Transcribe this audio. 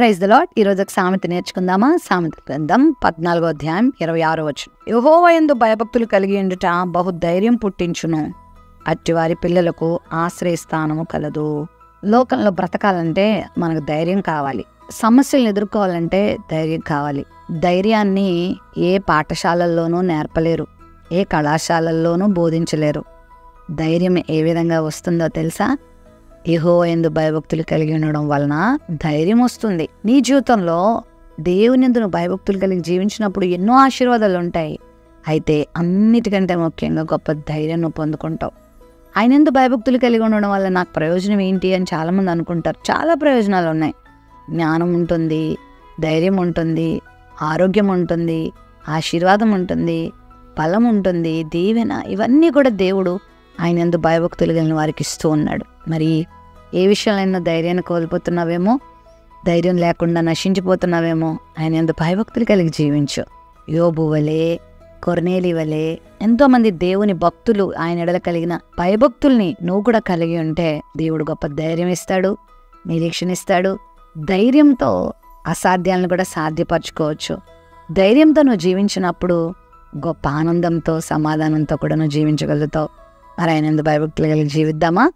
Praise the lord. ఈరోజు ఒక సామెత నేర్చుకుందామా? సామెత గ్రంథం 14వ అధ్యాయం 26వ వచనం. యెహోవా యందు భయభక్తులు కలిగి ఉండుట బహుధైర్యం పుట్టించును, అట్టివారి పిల్లలకు ఆశ్రయస్థానము కలదు. లోకంలో బ్రతకాలంటే మనకు ధైర్యం కావాలి. సమస్యలను ఎదుర్కోవాలంటే ధైర్యం కావాలి. ధైర్యాన్ని ఏ పాఠశాలల్లోనూ నేర్పలేరు, ఏ కళాశాలల్లోనూ బోధించలేరు. ధైర్యం ఏ విధంగా వస్తుందో తెలుసా? యెహోవా యందు భయభక్తులు కలిగి ఉండడం వలన ధైర్యం వస్తుంది. నీ జీవితంలో దేవుని యందు నువ్వు భయభక్తులు కలిగి జీవించినప్పుడు ఎన్నో ఆశీర్వాదాలు ఉంటాయి. అయితే అన్నిటికంటే ముఖ్యంగా గొప్ప ధైర్యం నువ్వు పొందుకుంటావు. ఆయన యందు భయభక్తులు కలిగి ఉండడం వల్ల నాకు ప్రయోజనం ఏంటి అని చాలామంది అనుకుంటారు. చాలా ప్రయోజనాలు ఉన్నాయి. జ్ఞానం ఉంటుంది, ధైర్యం ఉంటుంది, ఆరోగ్యం ఉంటుంది, ఆశీర్వాదం ఉంటుంది, బలం ఉంటుంది, దీవెన, ఇవన్నీ కూడా దేవుడు ఆయన యందు భయభక్తులు కలిగిన వారికి ఇస్తూ ఉన్నాడు. మరి ఏ విషయంలో ధైర్యాన్ని కోల్పోతున్నావేమో, ధైర్యం లేకుండా నశించిపోతున్నావేమో, ఆయన యందు భయభక్తులు కలిగి జీవించు. యోబు వలే, కొర్నేలి వలే ఎంతోమంది దేవుని భక్తులు ఆయన ఎడల కలిగిన భయభక్తుల్ని నువ్వు కూడా కలిగి ఉంటే దేవుడు గొప్ప ధైర్యం ఇస్తాడు, నిరీక్షణ ఇస్తాడు. ధైర్యంతో అసాధ్యాలను కూడా సాధ్యపరచుకోవచ్చు. ధైర్యంతో నువ్వు జీవించినప్పుడు గొప్ప ఆనందంతో, సమాధానంతో కూడా నువ్వు జీవించగలుగుతావు. మరి ఆయన యందు భయభక్తులు కలిగి జీవిద్దామా?